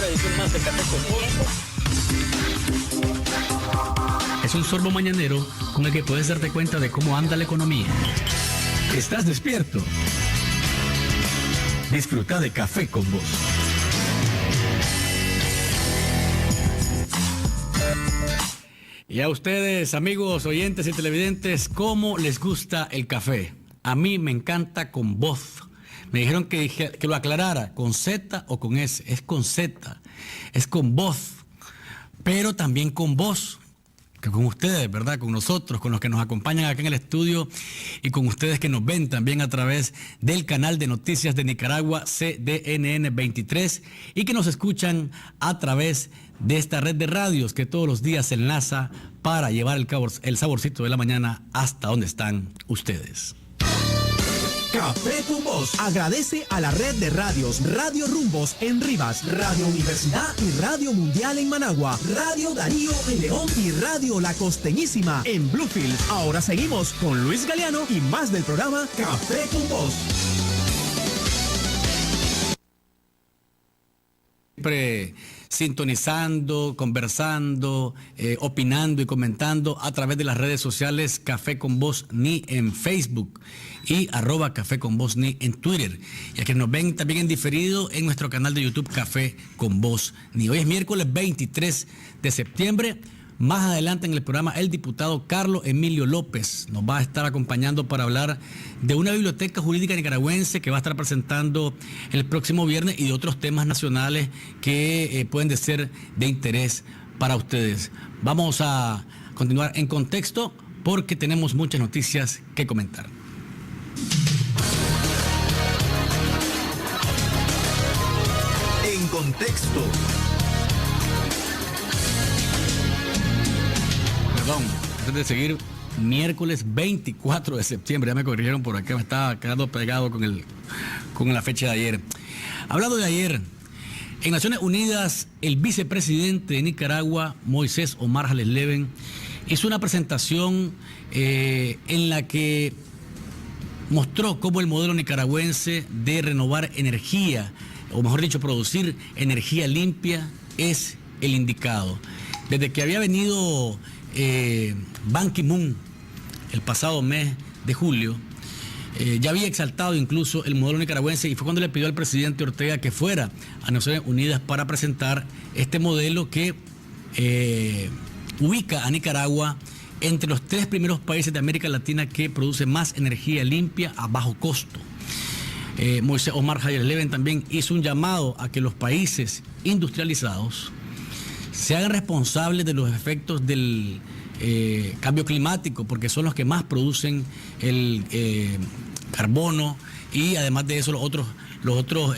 otra edición más de Café con Vos. Es un sorbo mañanero con el que puedes darte cuenta de cómo anda la economía. ¿Estás despierto? Disfruta de Café con Vos. Y a ustedes, amigos, oyentes y televidentes, ¿cómo les gusta el café? A mí me encanta con voz. Me dijeron que lo aclarara, ¿con Z o con S? Es con Z, es con voz, pero también con voz. Que con ustedes, ¿verdad? Con nosotros, con los que nos acompañan acá en el estudio y con ustedes que nos ven también a través del canal de noticias de Nicaragua, CDNN 23, y que nos escuchan a través de esta red de radios que todos los días se enlaza para llevar el saborcito de la mañana hasta donde están ustedes. Café con Vos agradece a la red de radios Radio Rumbos en Rivas, Radio Universidad y Radio Mundial en Managua, Radio Darío en León y Radio La Costeñísima en Bluefield. Ahora seguimos con Luis Galeano y más del programa Café con Vos. Siempre sintonizando, conversando, opinando y comentando a través de las redes sociales Café con Vos Ni en Facebook y @Café con Vos Ni en Twitter. Y a que nos ven también en diferido en nuestro canal de YouTube Café con Vos Ni. Hoy es miércoles 23 de septiembre. Más adelante en el programa, el diputado Carlos Emilio López nos va a estar acompañando para hablar de una biblioteca jurídica nicaragüense que va a estar presentando el próximo viernes y de otros temas nacionales que pueden de ser de interés para ustedes. Vamos a continuar en contexto porque tenemos muchas noticias que comentar. En contexto. Perdón, antes de seguir, miércoles 24 de septiembre, ya me corrigieron por acá, me estaba quedando pegado con la fecha de ayer. Hablando de ayer, en Naciones Unidas, el vicepresidente de Nicaragua, Moisés Omar Jales Leven, hizo una presentación en la que mostró cómo el modelo nicaragüense de renovar energía, o mejor dicho, producir energía limpia, es el indicado. Desde que había venido Ban Ki-moon el pasado mes de julio, ya había exaltado incluso el modelo nicaragüense y fue cuando le pidió al presidente Ortega que fuera a Naciones Unidas para presentar este modelo que ubica a Nicaragua entre los 3 primeros países de América Latina que producen más energía limpia a bajo costo. Moisés Omar Jales Leven también hizo un llamado a que los países industrializados se hagan responsables de los efectos del cambio climático, porque son los que más producen el carbono y además de eso los otros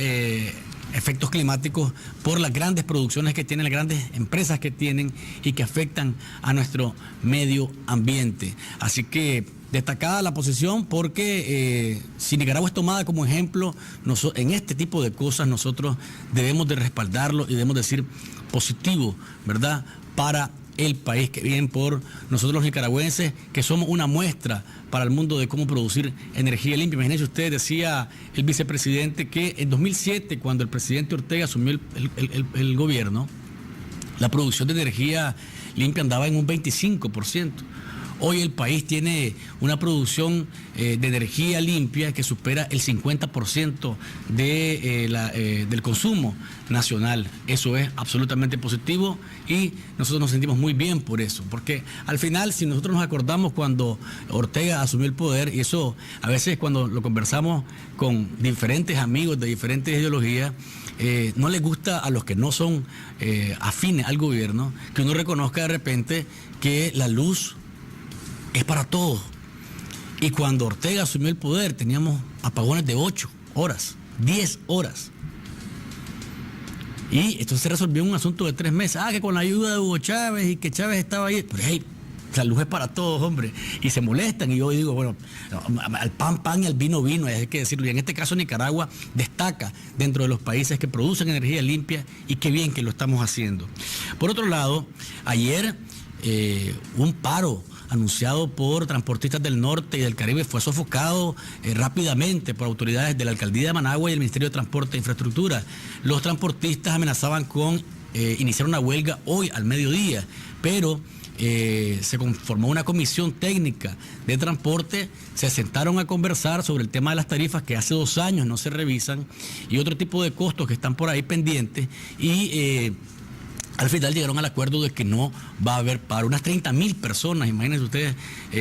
efectos climáticos por las grandes producciones que tienen, las grandes empresas que tienen y que afectan a nuestro medio ambiente. Así que destacada la posición porque si Nicaragua es tomada como ejemplo en este tipo de cosas, nosotros debemos de respaldarlo y debemos decir positivo, ¿verdad?, para el país, que bien por nosotros los nicaragüenses, que somos una muestra para el mundo de cómo producir energía limpia. Imagínense ustedes, decía el vicepresidente, que en 2007, cuando el presidente Ortega asumió el gobierno, la producción de energía limpia andaba en un 25%. Hoy el país tiene una producción de energía limpia que supera el 50% del consumo nacional. Eso es absolutamente positivo y nosotros nos sentimos muy bien por eso, porque al final, si nosotros nos acordamos cuando Ortega asumió el poder, y eso a veces cuando lo conversamos con diferentes amigos de diferentes ideologías, no les gusta a los que no son afines al gobierno que uno reconozca de repente que la luz es para todos. Y cuando Ortega asumió el poder teníamos apagones de 8 horas, 10 horas. Y esto se resolvió en un asunto de 3 meses. Que con la ayuda de Hugo Chávez y que Chávez estaba ahí. Pero hey, la luz es para todos, hombre. Y se molestan. Y yo digo, bueno, al pan y al vino, hay que decirlo. Y en este caso Nicaragua destaca dentro de los países que producen energía limpia y qué bien que lo estamos haciendo. Por otro lado, ayer un paro anunciado por transportistas del norte y del Caribe fue sofocado rápidamente por autoridades de la Alcaldía de Managua y el Ministerio de Transporte e Infraestructura. Los transportistas amenazaban con iniciar una huelga hoy al mediodía, pero se conformó una comisión técnica de transporte, se sentaron a conversar sobre el tema de las tarifas que hace 2 años no se revisan y otro tipo de costos que están por ahí pendientes y al final llegaron al acuerdo de que no va a haber paro. Unas 30.000 personas, imagínense ustedes,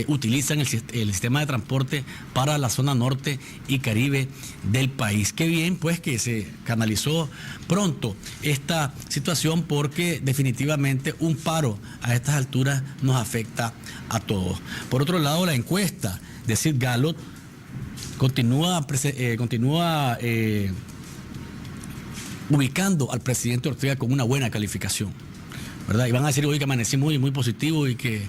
utilizan el sistema de transporte para la zona norte y Caribe del país. Qué bien, pues, que se canalizó pronto esta situación porque definitivamente un paro a estas alturas nos afecta a todos. Por otro lado, la encuesta de Sid Gallup continúa ubicando al presidente Ortega con una buena calificación, ¿verdad? Y van a decir hoy que amanecí muy positivo y que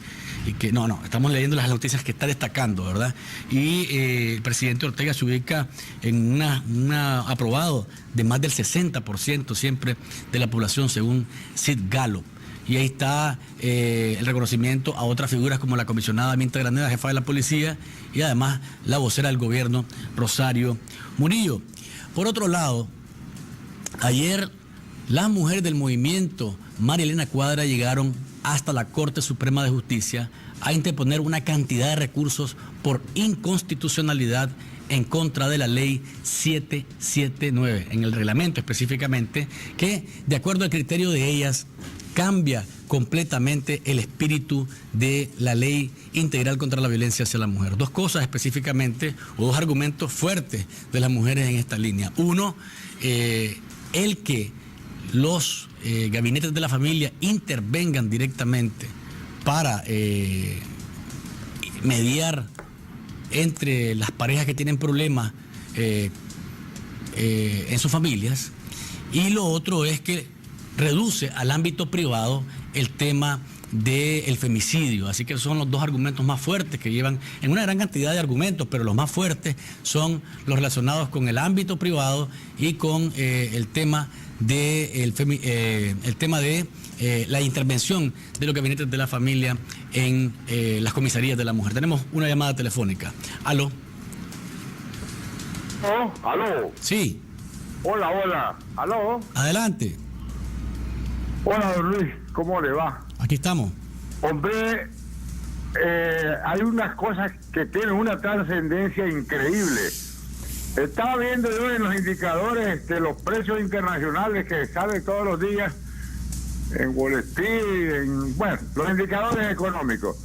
no, estamos leyendo las noticias que está destacando, ¿verdad? Y el presidente Ortega se ubica en un aprobado de más del 60% siempre de la población según Sid Gallup. Y ahí está el reconocimiento a otras figuras como la comisionada Minta Granera, jefa de la policía, y además la vocera del gobierno, Rosario Murillo. Por otro lado, ayer las mujeres del movimiento María Elena Cuadra llegaron hasta la Corte Suprema de Justicia a interponer una cantidad de recursos por inconstitucionalidad en contra de la ley 779, en el reglamento específicamente, que de acuerdo al criterio de ellas cambia completamente el espíritu de la ley integral contra la violencia hacia la mujer. 2 cosas específicamente, o 2 argumentos fuertes de las mujeres en esta línea. Uno, el que los gabinetes de la familia intervengan directamente para mediar entre las parejas que tienen problemas en sus familias. Y lo otro es que reduce al ámbito privado el tema del femicidio. Así que son los 2 argumentos más fuertes que llevan en una gran cantidad de argumentos, pero los más fuertes son los relacionados con el ámbito privado y con el tema de la intervención de los gabinetes de la familia en las comisarías de la mujer. Tenemos una llamada telefónica. ¿Aló? Oh, ¿aló? Sí. Hola. ¿Aló? Adelante. Hola, don Luis. ¿Cómo le va? Aquí estamos. Hombre, hay unas cosas que tienen una trascendencia increíble. Estaba viendo yo en los indicadores de los precios internacionales que salen todos los días en Wall Street, los indicadores económicos.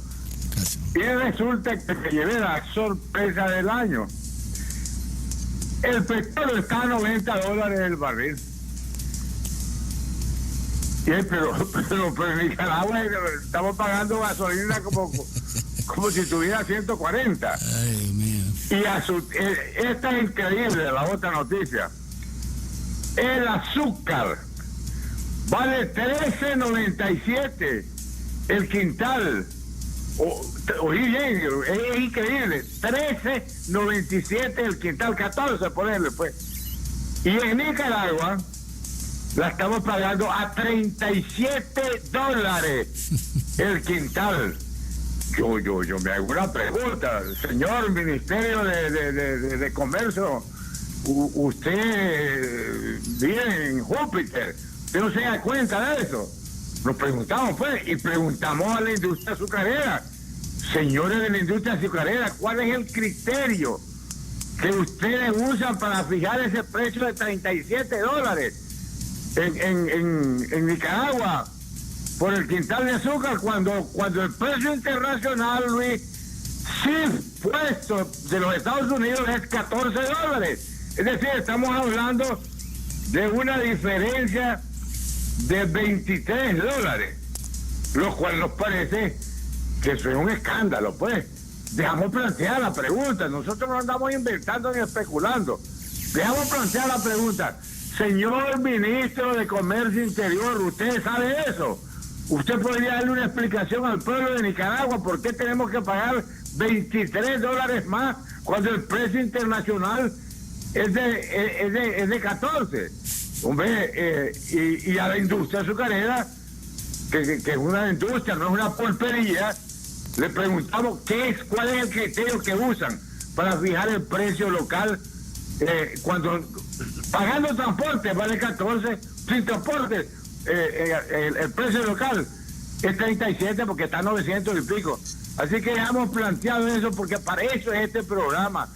Gracias. Y resulta que me llevé la sorpresa del año. El petróleo está a $90 el barril. Pero en Nicaragua estamos pagando gasolina como si tuviera 140. Ay, Dios mío. Y esta es increíble, la otra noticia. El azúcar vale $13.97 el quintal. Oí bien, es increíble. $13.97 el quintal, 14 ponerle pues. Y en Nicaragua la estamos pagando a $37 el quintal. Yo me hago una pregunta, señor Ministerio de Comercio, usted vive en Júpiter, ¿usted no se da cuenta de eso? Nos preguntamos pues, y preguntamos a la industria azucarera, señores de la industria azucarera, ¿cuál es el criterio que ustedes usan para fijar ese precio de $37 en Nicaragua por el quintal de azúcar cuando el precio internacional, Luis, sí puesto de los Estados Unidos es $14? Es decir, estamos hablando de una diferencia de $23, lo cual nos parece que eso es un escándalo, pues. Dejamos plantear la pregunta, nosotros no andamos inventando ni especulando. Dejamos plantear la pregunta. Señor Ministro de Comercio Interior, ¿usted sabe eso? ¿Usted podría darle una explicación al pueblo de Nicaragua por qué tenemos que pagar $23 más cuando el precio internacional es de 14? Hombre, y a la industria azucarera, que es una industria, no es una pulpería, le preguntamos cuál es el criterio que usan para fijar el precio local, cuando pagando transporte vale 14, sin transporte el precio local es 37 porque está 900 y pico. Así que hemos planteado eso porque para eso es este programa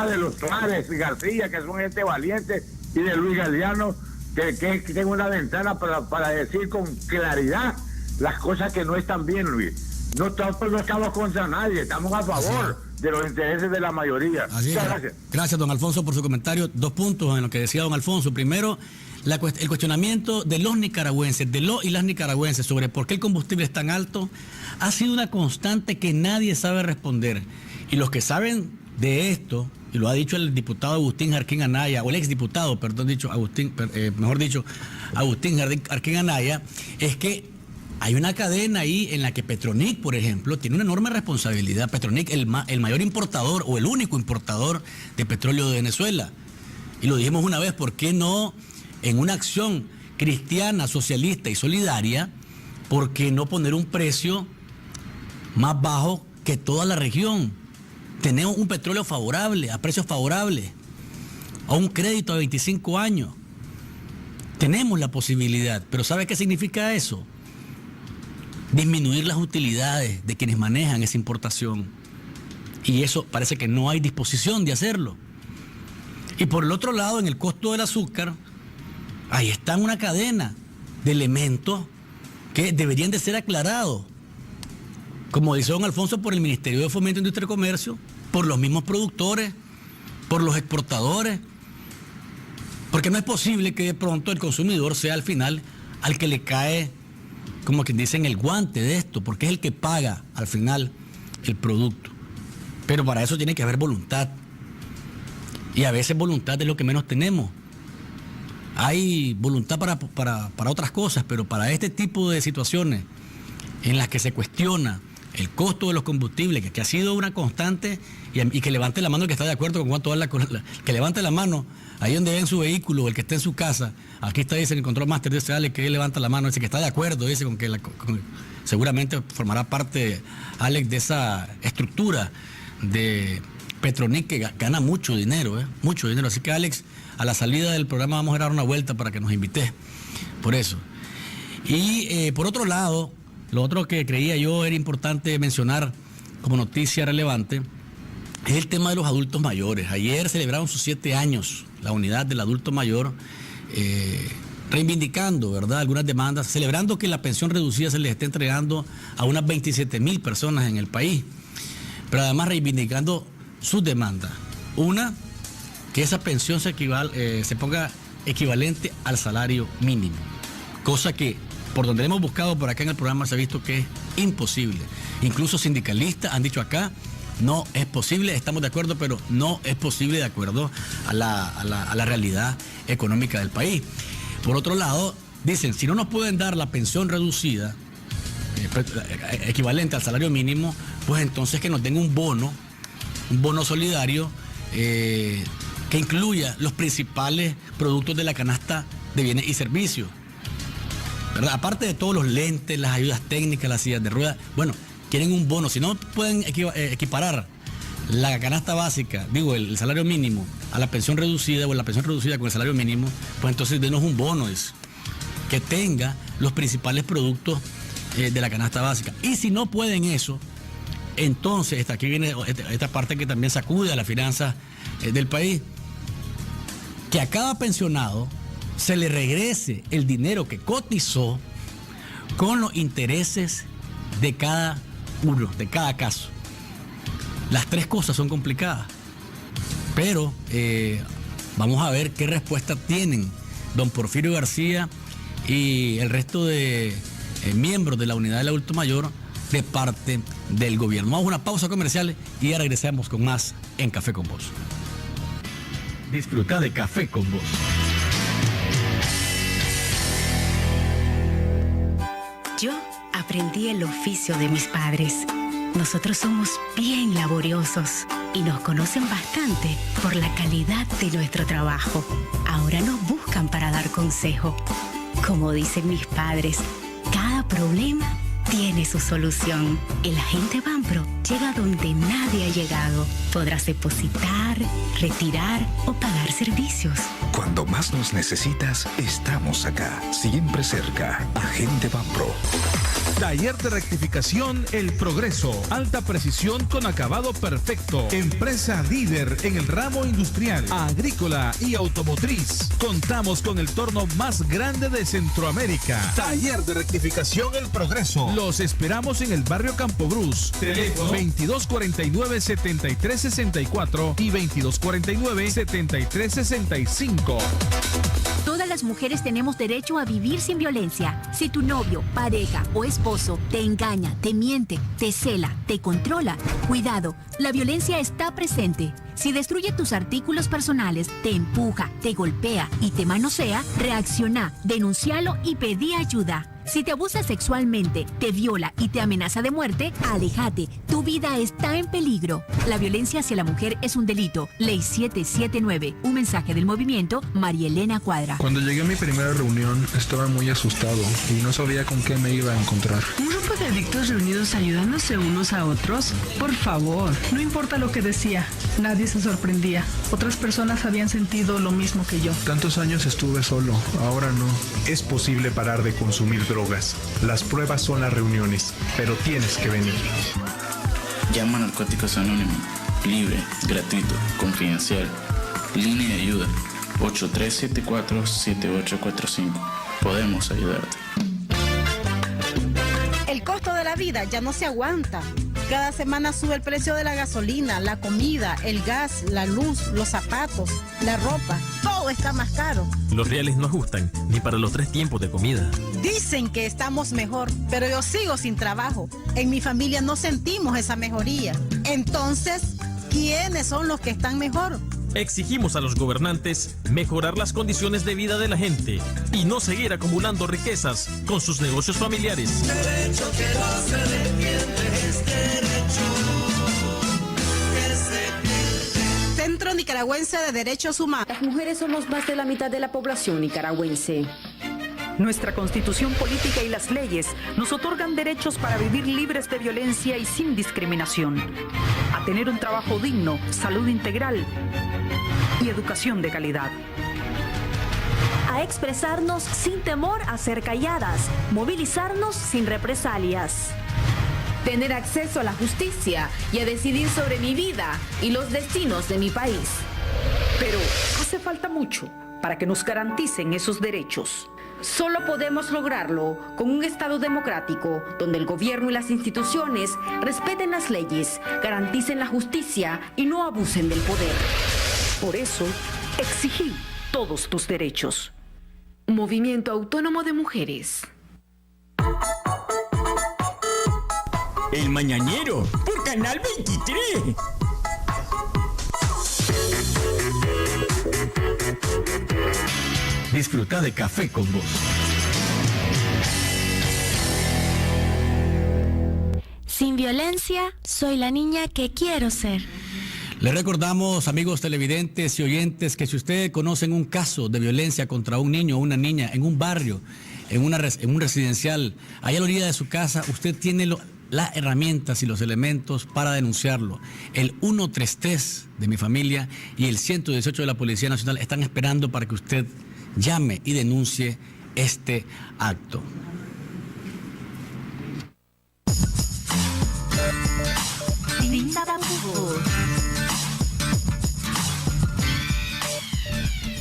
de los Suárez y García, que son gente valiente, y de Luis Galeano, que tengo una ventana para decir con claridad las cosas que no están bien, Luis. Nosotros no estamos contra nadie, estamos a favor de los intereses de la mayoría. Muchas gracias. Gracias, don Alfonso, por su comentario. 2 puntos en lo que decía don Alfonso. Primero, el cuestionamiento de los nicaragüenses, de los y las nicaragüenses sobre por qué el combustible es tan alto, ha sido una constante que nadie sabe responder. Y los que saben de esto, y lo ha dicho el diputado Agustín Jarquín Anaya, o el exdiputado, Agustín Jarquín Anaya, es que hay una cadena ahí en la que Petronic, por ejemplo, tiene una enorme responsabilidad. Petronic, el mayor importador o el único importador de petróleo de Venezuela. Y lo dijimos una vez, ¿por qué no en una acción cristiana, socialista y solidaria, por qué no poner un precio más bajo que toda la región? Tenemos un petróleo favorable, a precios favorables, a un crédito a 25 años. Tenemos la posibilidad, pero ¿sabe qué significa eso? Disminuir las utilidades de quienes manejan esa importación. Y eso parece que no hay disposición de hacerlo. Y por el otro lado, en el costo del azúcar, ahí está una cadena de elementos que deberían de ser aclarados. Como dice don Alfonso, por el Ministerio de Fomento, Industria y Comercio, por los mismos productores, por los exportadores. Porque no es posible que de pronto el consumidor sea al final al que le cae, como quien dice, en el guante de esto, porque es el que paga al final el producto. Pero para eso tiene que haber voluntad. Y a veces voluntad es lo que menos tenemos. Hay voluntad para otras cosas, pero para este tipo de situaciones en las que se cuestiona el costo de los combustibles, que ha sido una constante, y que levante la mano el que está de acuerdo con cuánto vale que levante la mano ahí donde ve en su vehículo, el que esté en su casa. Aquí está, dice, en el control master, dice Alex, que él levanta la mano, dice que está de acuerdo, dice, con que seguramente formará parte, Alex, de esa estructura de Petronic, que gana mucho dinero, mucho dinero. Así que, Alex, a la salida del programa vamos a dar una vuelta para que nos invites, por eso. Y por otro lado, lo otro que creía yo era importante mencionar como noticia relevante es el tema de los adultos mayores. Ayer celebraron sus 7 años la unidad del adulto mayor, reivindicando, ¿verdad?, algunas demandas, celebrando que la pensión reducida se les esté entregando a unas 27,000 personas en el país, pero además reivindicando sus demandas. Una, que esa pensión se ponga equivalente al salario mínimo, cosa que por donde hemos buscado por acá en el programa se ha visto que es imposible. Incluso sindicalistas han dicho acá, no es posible, estamos de acuerdo, pero no es posible de acuerdo a la realidad económica del país. Por otro lado, dicen, si no nos pueden dar la pensión reducida, equivalente al salario mínimo, pues entonces que nos den un bono solidario que incluya los principales productos de la canasta de bienes y servicios, ¿verdad? Aparte de todos los lentes, las ayudas técnicas, las sillas de ruedas, bueno, quieren un bono. Si no pueden equiparar la canasta básica, el salario mínimo, a la pensión reducida, o la pensión reducida con el salario mínimo, pues entonces denos un bono que tenga los principales productos de la canasta básica. Y si no pueden eso, entonces aquí viene esta parte que también sacude a las finanzas del país, que a cada pensionado se le regrese el dinero que cotizó con los intereses de cada uno, de cada caso. Las 3 cosas son complicadas, pero vamos a ver qué respuesta tienen don Porfirio García y el resto de miembros de la unidad del adulto mayor de parte del gobierno. Vamos a una pausa comercial y ya regresamos con más en Café con Vos. Disfruta de Café con Vos. Yo aprendí el oficio de mis padres. Nosotros somos bien laboriosos y nos conocen bastante por la calidad de nuestro trabajo. Ahora nos buscan para dar consejo. Como dicen mis padres, cada problema tiene su solución. El agente Banpro llega donde nadie ha llegado. Podrás depositar, retirar o pagar servicios. Cuando más nos necesitas, estamos acá, siempre cerca. Agente Banpro. Taller de rectificación El Progreso. Alta precisión con acabado perfecto. Empresa líder en el ramo industrial, agrícola y automotriz. Contamos con el torno más grande de Centroamérica. Taller de rectificación El Progreso. Los esperamos en el barrio Campo Brus. Teléfono 2249-7364 y 2249-7365. Todas las mujeres tenemos derecho a vivir sin violencia. Si tu novio, pareja o esposo te engaña, te miente, te cela, te controla, cuidado, la violencia está presente. Si destruye tus artículos personales, te empuja, te golpea y te manosea, reacciona, denúncialo y pedí ayuda. Si te abusa sexualmente, te viola y te amenaza de muerte, aléjate. Tu vida está en peligro. La violencia hacia la mujer es un delito. Ley 779. Un mensaje del movimiento María Elena Cuadra. Cuando llegué a mi primera reunión, estaba muy asustado y no sabía con qué me iba a encontrar. ¿Un grupo de adictos reunidos ayudándose unos a otros? Por favor, no importa lo que decía, nadie se sorprendía. Otras personas habían sentido lo mismo que yo. Tantos años estuve solo, ahora no. Es posible parar de consumir drogas. Las pruebas son las reuniones, pero tienes que venir. Llama a Narcóticos Anónimos. Libre, gratuito, confidencial. Línea de ayuda 8374-7845. Podemos ayudarte. El costo de la vida ya no se aguanta. Cada semana sube el precio de la gasolina, la comida, el gas, la luz, los zapatos, la ropa. Todo está más caro. Los reales no ajustan, ni para los 3 tiempos de comida. Dicen que estamos mejor, pero yo sigo sin trabajo. En mi familia no sentimos esa mejoría. Entonces, ¿quiénes son los que están mejor? Exigimos a los gobernantes mejorar las condiciones de vida de la gente y no seguir acumulando riquezas con sus negocios familiares. Derecho que no se defiende es derecho que se pierde. Centro Nicaragüense de Derechos Humanos. Las mujeres somos más de la mitad de la población nicaragüense. Nuestra constitución política y las leyes nos otorgan derechos para vivir libres de violencia y sin discriminación, a tener un trabajo digno, salud integral y educación de calidad. A expresarnos sin temor a ser calladas, movilizarnos sin represalias. Tener acceso a la justicia y a decidir sobre mi vida y los destinos de mi país. Pero hace falta mucho para que nos garanticen esos derechos. Solo podemos lograrlo con un Estado democrático, donde el gobierno y las instituciones respeten las leyes, garanticen la justicia y no abusen del poder. Por eso, exigí todos tus derechos. Movimiento Autónomo de Mujeres. El Mañanero, por Canal 23. Disfruta de Café con Vos. Sin violencia, soy la niña que quiero ser. Les recordamos, amigos televidentes y oyentes, que si ustedes conocen un caso de violencia contra un niño o una niña en un barrio, en un residencial, allá a la orilla de su casa, usted tiene las herramientas y los elementos para denunciarlo. El 133 de Mi Familia y el 118 de la Policía Nacional están esperando para que usted llame y denuncie este acto.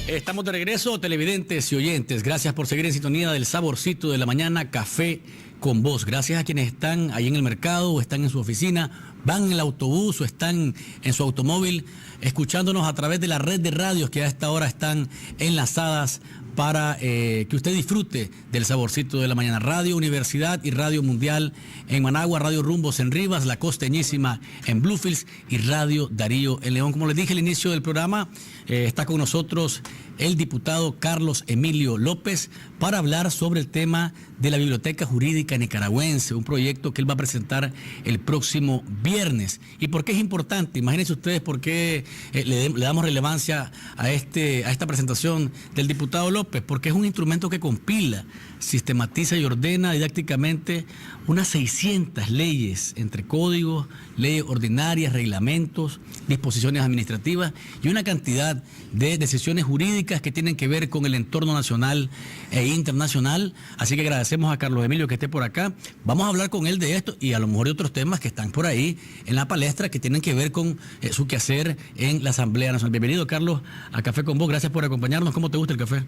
Estamos de regreso, televidentes y oyentes. Gracias por seguir en sintonía del Saborcito de la Mañana, Café con Vos. Gracias a quienes están ahí en el mercado o están en su oficina, van en el autobús o están en su automóvil, escuchándonos a través de la red de radios que a esta hora están enlazadas para que usted disfrute del Saborcito de la Mañana. Radio Universidad y Radio Mundial en Managua, Radio Rumbos en Rivas, La Costeñísima en Bluefields y Radio Darío en León. Como les dije al inicio del programa, está con nosotros el diputado Carlos Emilio López para hablar sobre el tema de la Biblioteca Jurídica Nicaragüense, un proyecto que él va a presentar el próximo viernes. ¿Y por qué es importante? Imagínense ustedes por qué le damos relevancia a esta presentación del diputado López. López, porque es un instrumento que compila, sistematiza y ordena didácticamente unas 600 leyes, entre códigos, leyes ordinarias, reglamentos, disposiciones administrativas y una cantidad de decisiones jurídicas que tienen que ver con el entorno nacional e internacional. Así que agradecemos a Carlos Emilio que esté por acá. Vamos a hablar con él de esto y a lo mejor de otros temas que están por ahí en la palestra que tienen que ver con su quehacer en la Asamblea Nacional. Bienvenido, Carlos, a Café con Voz. Gracias por acompañarnos. ¿Cómo te gusta el café?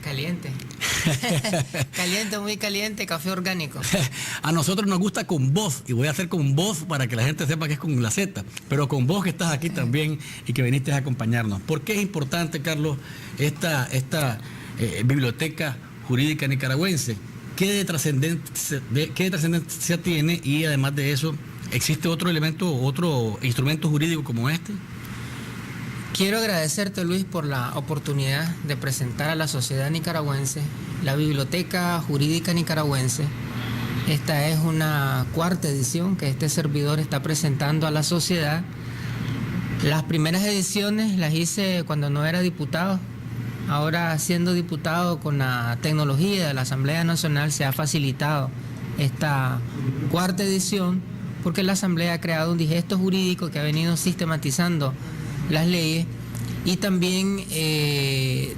Caliente. Caliente, muy caliente, café orgánico. A nosotros nos gusta con voz, y voy a hacer con voz para que la gente sepa que es con la Z, pero con vos que estás aquí también y que viniste a acompañarnos. ¿Por qué es importante, Carlos, esta biblioteca jurídica nicaragüense? ¿Qué trascendencia tiene? Y además de eso, ¿existe otro elemento, otro instrumento jurídico como este? Quiero agradecerte, Luis, por la oportunidad de presentar a la sociedad nicaragüense la Biblioteca Jurídica Nicaragüense. Esta es una 4ª edición que este servidor está presentando a la sociedad. Las primeras ediciones las hice cuando no era diputado. Ahora, siendo diputado, con la tecnología de la Asamblea Nacional se ha facilitado esta 4ª edición porque la Asamblea ha creado un digesto jurídico que ha venido sistematizando las leyes, y también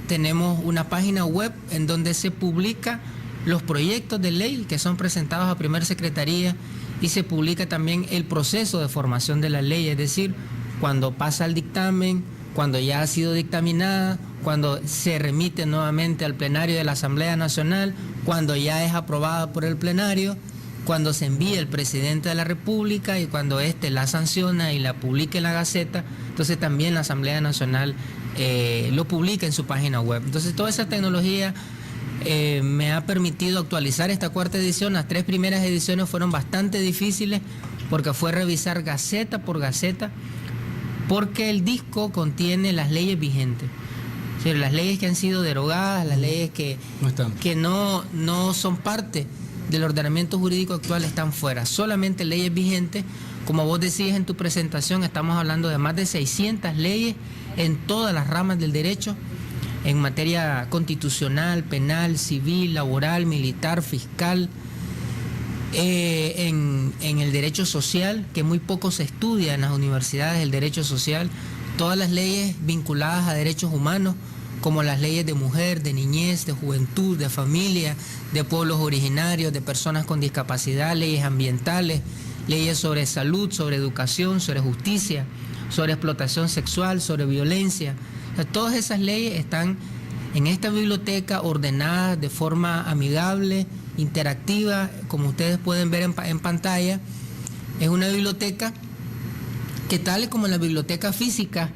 tenemos una página web en donde se publica los proyectos de ley que son presentados a Primera Secretaría, y se publica también el proceso de formación de la ley, es decir, cuando pasa el dictamen, cuando ya ha sido dictaminada, cuando se remite nuevamente al plenario de la Asamblea Nacional, cuando ya es aprobada por el plenario, cuando se envía el presidente de la República y cuando éste la sanciona y la publica en la Gaceta. Entonces también la Asamblea Nacional lo publica en su página web. Entonces toda esa tecnología me ha permitido actualizar esta 4ª edición. Las 3 primeras ediciones fueron bastante difíciles porque fue revisar Gaceta por Gaceta, porque el disco contiene las leyes vigentes. O sea, las leyes que han sido derogadas, las leyes que no son parte del ordenamiento jurídico actual están fuera. Solamente leyes vigentes. Como vos decías en tu presentación, estamos hablando de más de 600 leyes en todas las ramas del derecho, en materia constitucional, penal, civil, laboral, militar, fiscal, en el derecho social, que muy poco se estudia en las universidades, el derecho social, todas las leyes vinculadas a derechos humanos, como las leyes de mujer, de niñez, de juventud, de familia, de pueblos originarios, de personas con discapacidad, leyes ambientales, leyes sobre salud, sobre educación, sobre justicia, sobre explotación sexual, sobre violencia. O sea, todas esas leyes están en esta biblioteca ordenadas de forma amigable, interactiva, como ustedes pueden ver en pantalla. Es una biblioteca que, tal y como en la biblioteca física,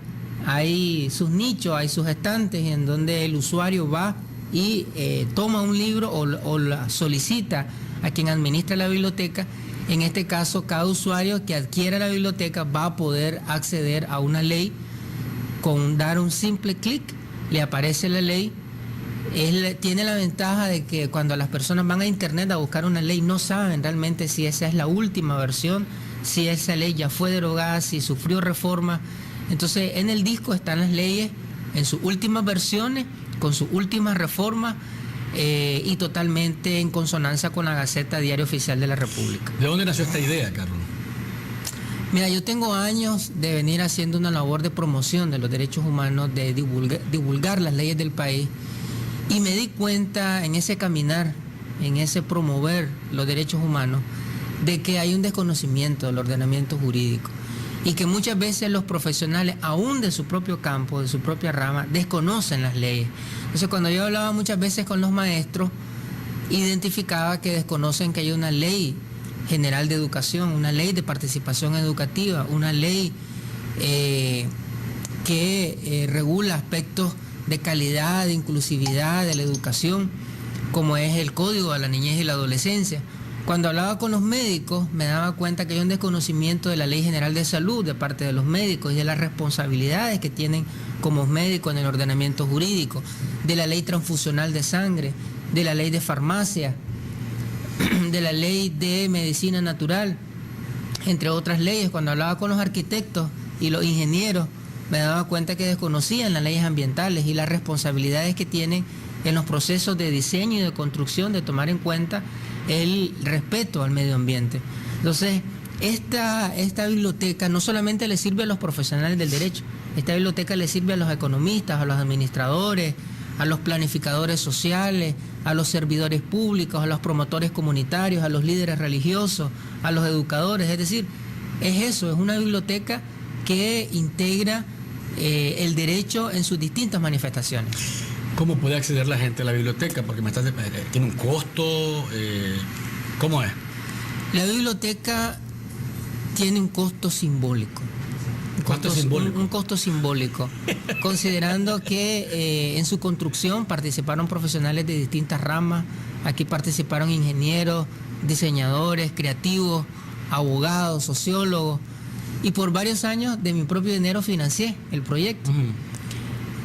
hay sus nichos, hay sus estantes en donde el usuario va y toma un libro o la solicita a quien administra la biblioteca. En este caso, cada usuario que adquiera la biblioteca va a poder acceder a una ley con dar un simple clic, le aparece la ley. Tiene la ventaja de que cuando las personas van a internet a buscar una ley no saben realmente si esa es la última versión, si esa ley ya fue derogada, si sufrió reforma. Entonces, en el disco están las leyes en sus últimas versiones, con sus últimas reformas, y totalmente en consonancia con la Gaceta Diario Oficial de la República. ¿De dónde nació esta idea, Carlos? Mira, yo tengo años de venir haciendo una labor de promoción de los derechos humanos, de divulgar las leyes del país, y me di cuenta en ese caminar, en ese promover los derechos humanos, de que hay un desconocimiento del ordenamiento jurídico y que muchas veces los profesionales, aún de su propio campo, de su propia rama, desconocen las leyes. Entonces, cuando yo hablaba muchas veces con los maestros, identificaba que desconocen que hay una ley general de educación, una ley de participación educativa, una ley que regula aspectos de calidad, de inclusividad, de la educación, como es el Código de la Niñez y la Adolescencia. Cuando hablaba con los médicos, me daba cuenta que hay un desconocimiento de la Ley General de Salud de parte de los médicos y de las responsabilidades que tienen como médicos en el ordenamiento jurídico, de la Ley Transfusional de Sangre, de la Ley de Farmacia, de la Ley de Medicina Natural, entre otras leyes. Cuando hablaba con los arquitectos y los ingenieros, me daba cuenta que desconocían las leyes ambientales y las responsabilidades que tienen en los procesos de diseño y de construcción, de tomar en cuenta el respeto al medio ambiente. Entonces, esta biblioteca no solamente le sirve a los profesionales del derecho, esta biblioteca le sirve a los economistas, a los administradores, a los planificadores sociales, a los servidores públicos, a los promotores comunitarios, a los líderes religiosos, a los educadores. Es decir, es una biblioteca que integra el derecho en sus distintas manifestaciones. ¿Cómo puede acceder la gente a la biblioteca? Porque tiene un costo, ¿cómo es? La biblioteca tiene un costo simbólico. Un costo simbólico, considerando que en su construcción participaron profesionales de distintas ramas. Aquí participaron ingenieros, diseñadores, creativos, abogados, sociólogos, y por varios años de mi propio dinero financié el proyecto.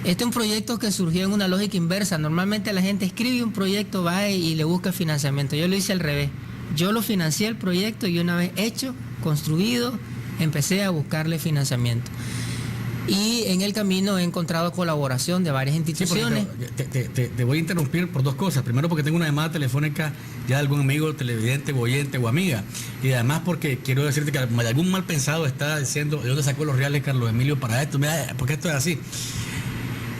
Este es un proyecto que surgió en una lógica inversa. Normalmente la gente escribe un proyecto, va y le busca financiamiento. Yo lo hice al revés. Yo lo financié el proyecto y una vez hecho, construido, empecé a buscarle financiamiento. Y en el camino he encontrado colaboración de varias instituciones. Sí, te voy a interrumpir por dos cosas. Primero, porque tengo una llamada telefónica ya de algún amigo televidente, o oyente o amiga. Y además porque quiero decirte que algún mal pensado está diciendo ¿de dónde sacó los reales Carlos Emilio para esto? Mira, ¿por qué esto es así?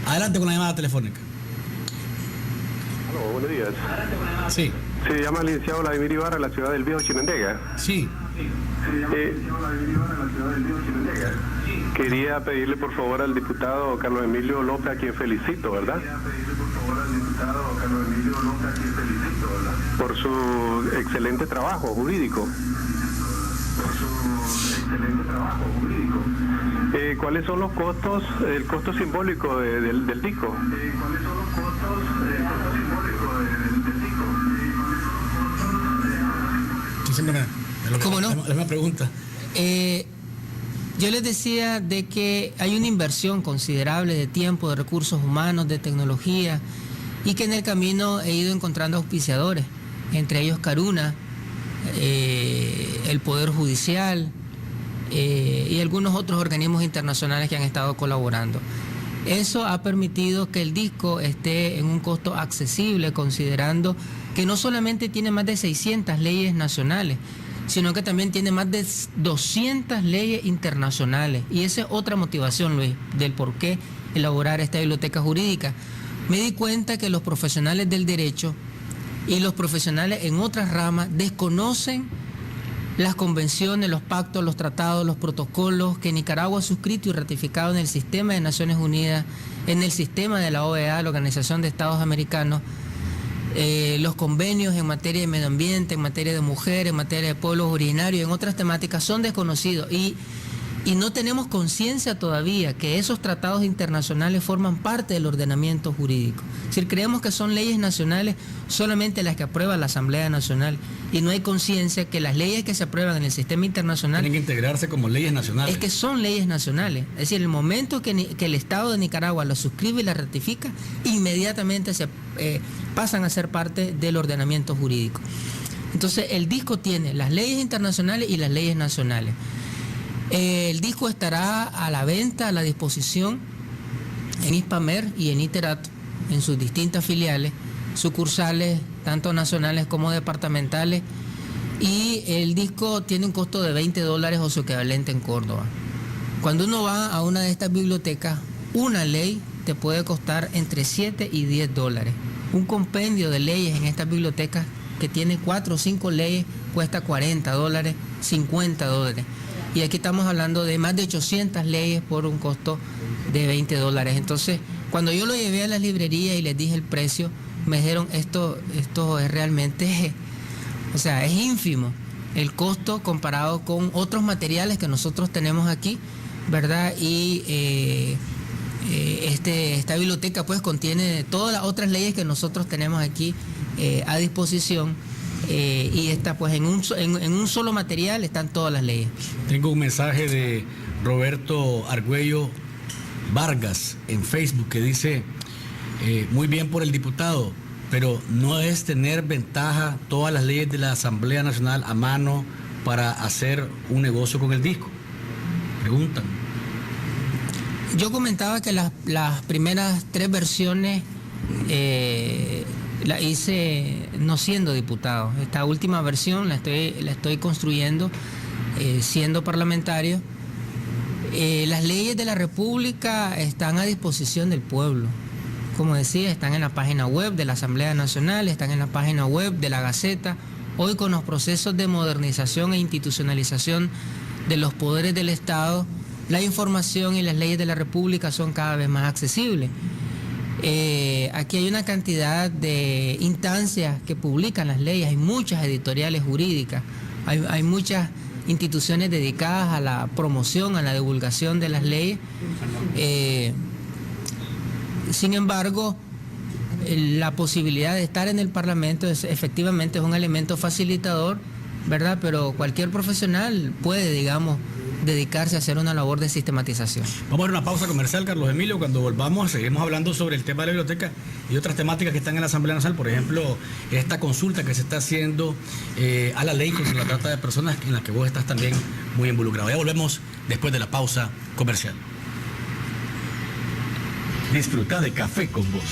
Adelante con la llamada telefónica. Aló, buenos días. Sí. Se llama el licenciado Vladimir Ibarra, de la ciudad del Viejo Chinandega. Sí. Quería pedirle por favor al diputado Carlos Emilio López, a quien felicito, ¿verdad? Por su excelente trabajo jurídico. ¿Cuáles son los costos, el costo simbólico del disco? ¿Cómo no? La misma pregunta. Yo les decía de que hay una inversión considerable de tiempo, de recursos humanos, de tecnología, y que en el camino he ido encontrando auspiciadores, entre ellos Caruna, el Poder Judicial y algunos otros organismos internacionales que han estado colaborando. Eso ha permitido que el disco esté en un costo accesible, considerando que no solamente tiene más de 600 leyes nacionales, sino que también tiene más de 200 leyes internacionales. Y esa es otra motivación, Luis, del por qué elaborar esta biblioteca jurídica. Me di cuenta que los profesionales del derecho y los profesionales en otras ramas desconocen las convenciones, los pactos, los tratados, los protocolos que Nicaragua ha suscrito y ratificado en el sistema de Naciones Unidas, en el sistema de la OEA, la Organización de Estados Americanos, los convenios en materia de medio ambiente, en materia de mujeres, en materia de pueblos originarios, en otras temáticas son desconocidos y no tenemos conciencia todavía que esos tratados internacionales forman parte del ordenamiento jurídico. Es decir, creemos que son leyes nacionales solamente las que aprueba la Asamblea Nacional y no hay conciencia que las leyes que se aprueban en el sistema internacional tienen que integrarse como leyes nacionales. Es que son leyes nacionales. Es decir, el momento que el Estado de Nicaragua las suscribe y las ratifica, inmediatamente se pasan a ser parte del ordenamiento jurídico. Entonces, el disco tiene las leyes internacionales y las leyes nacionales. El disco estará a la venta, a la disposición en ISPAMER y en ITERAT, en sus distintas filiales, sucursales, tanto nacionales como departamentales, y el disco tiene un costo de $20 o su equivalente en Córdoba. Cuando uno va a una de estas bibliotecas, una ley te puede costar entre $7 y $10. Un compendio de leyes en estas bibliotecas que tiene 4 o 5 leyes cuesta $40, $50. Y aquí estamos hablando de más de 800 leyes por un costo de $20. Entonces, cuando yo lo llevé a las librerías y les dije el precio, me dijeron, esto es realmente, o sea, es ínfimo el costo comparado con otros materiales que nosotros tenemos aquí, ¿verdad? Y esta biblioteca pues contiene todas las otras leyes que nosotros tenemos aquí a disposición. Y está pues en un solo material están todas las leyes. Tengo un mensaje de Roberto Argüello Vargas en Facebook que dice, muy bien por el diputado, pero no es tener ventaja todas las leyes de la Asamblea Nacional a mano para hacer un negocio con el disco. Preguntan. Yo comentaba que las primeras 3 versiones la hice no siendo diputado. Esta última versión la estoy construyendo siendo parlamentario. Las leyes de la República están a disposición del pueblo. Como decía, están en la página web de la Asamblea Nacional, están en la página web de la Gaceta. Hoy, con los procesos de modernización e institucionalización de los poderes del Estado, la información y las leyes de la República son cada vez más accesibles. Aquí hay una cantidad de instancias que publican las leyes, hay muchas editoriales jurídicas, hay muchas instituciones dedicadas a la promoción, a la divulgación de las leyes. Sin embargo, la posibilidad de estar en el Parlamento efectivamente es un elemento facilitador, ¿verdad? Pero cualquier profesional puede, digamos, dedicarse a hacer una labor de sistematización. Vamos a ver una pausa comercial, Carlos Emilio. Cuando volvamos seguimos hablando sobre el tema de la biblioteca y otras temáticas que están en la Asamblea Nacional, por ejemplo, esta consulta que se está haciendo a la ley contra la trata de personas, en la que vos estás también muy involucrado. Ya volvemos después de la pausa comercial. Disfruta de Café con Vos.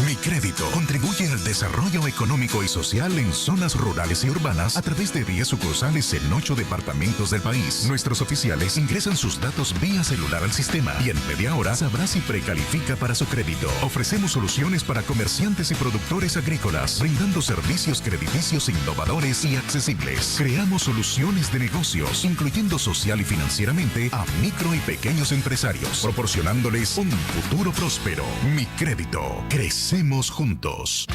Mi Crédito contribuye al desarrollo económico y social en zonas rurales y urbanas a través de 10 sucursales en 8 departamentos del país. Nuestros oficiales ingresan sus datos vía celular al sistema y en media hora sabrá si precalifica para su crédito. Ofrecemos soluciones para comerciantes y productores agrícolas, brindando servicios crediticios innovadores y accesibles. Creamos soluciones de negocios, incluyendo social y financieramente a micro y pequeños empresarios, proporcionándoles un futuro próspero. Mi Crédito. Crecemos juntos.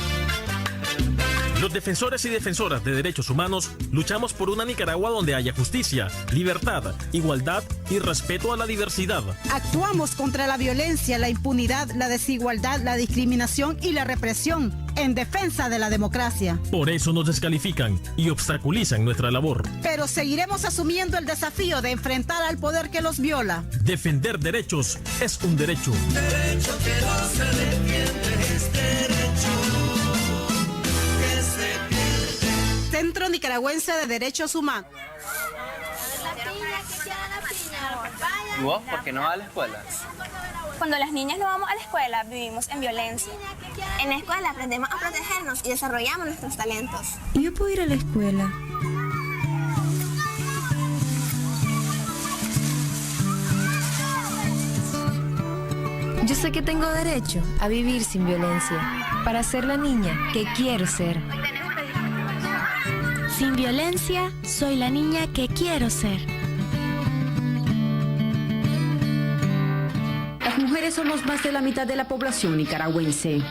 Los defensores y defensoras de derechos humanos luchamos por una Nicaragua donde haya justicia, libertad, igualdad y respeto a la diversidad. Actuamos contra la violencia, la impunidad, la desigualdad, la discriminación y la represión en defensa de la democracia. Por eso nos descalifican y obstaculizan nuestra labor. Pero seguiremos asumiendo el desafío de enfrentar al poder que los viola. Defender derechos es un derecho. Derecho que no se defiende es derecho. Centro Nicaragüense de Derechos Humanos. ¿Y vos por qué no vas a la escuela? Cuando las niñas no vamos a la escuela, vivimos en violencia. En la escuela aprendemos a protegernos y desarrollamos nuestros talentos. ¿Y yo puedo ir a la escuela? Yo sé que tengo derecho a vivir sin violencia, para ser la niña que quiero ser. Sin violencia, soy la niña que quiero ser. Las mujeres somos más de la mitad de la población nicaragüense.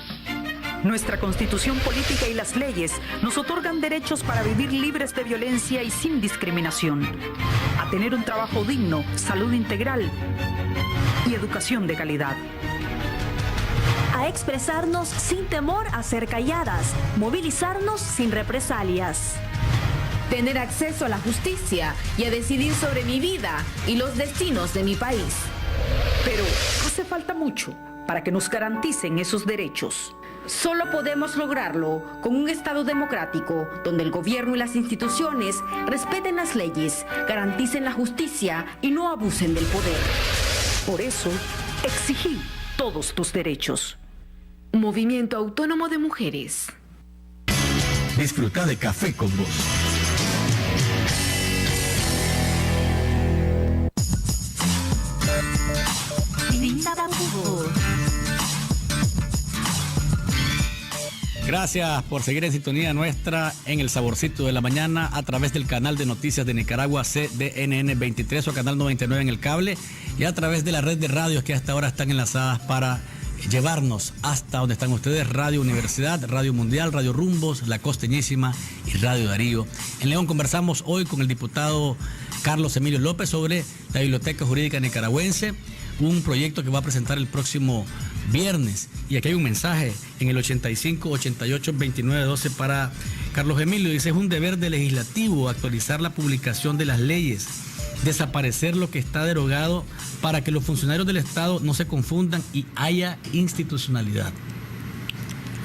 Nuestra constitución política y las leyes nos otorgan derechos para vivir libres de violencia y sin discriminación, a tener un trabajo digno, salud integral y educación de calidad. A expresarnos sin temor a ser calladas, movilizarnos sin represalias. Tener acceso a la justicia y a decidir sobre mi vida y los destinos de mi país. Pero hace falta mucho para que nos garanticen esos derechos. Solo podemos lograrlo con un Estado democrático donde el gobierno y las instituciones respeten las leyes, garanticen la justicia y no abusen del poder. Por eso, exigí todos tus derechos. Movimiento Autónomo de Mujeres. Disfruta de Café con Vos. Gracias por seguir en sintonía nuestra en el Saborcito de la Mañana a través del canal de noticias de Nicaragua CDNN 23 o canal 99 en el cable y a través de la red de radios que hasta ahora están enlazadas para llevarnos hasta donde están ustedes: Radio Universidad, Radio Mundial, Radio Rumbos, La Costeñísima y Radio Darío. En León conversamos hoy con el diputado Carlos Emilio López sobre la Biblioteca Jurídica Nicaragüense, un proyecto que va a presentar el próximo viernes. Y aquí hay un mensaje en el 85 88 29 12 para Carlos Emilio. Dice: es un deber del legislativo actualizar la publicación de las leyes, desaparecer lo que está derogado para que los funcionarios del Estado no se confundan y haya institucionalidad.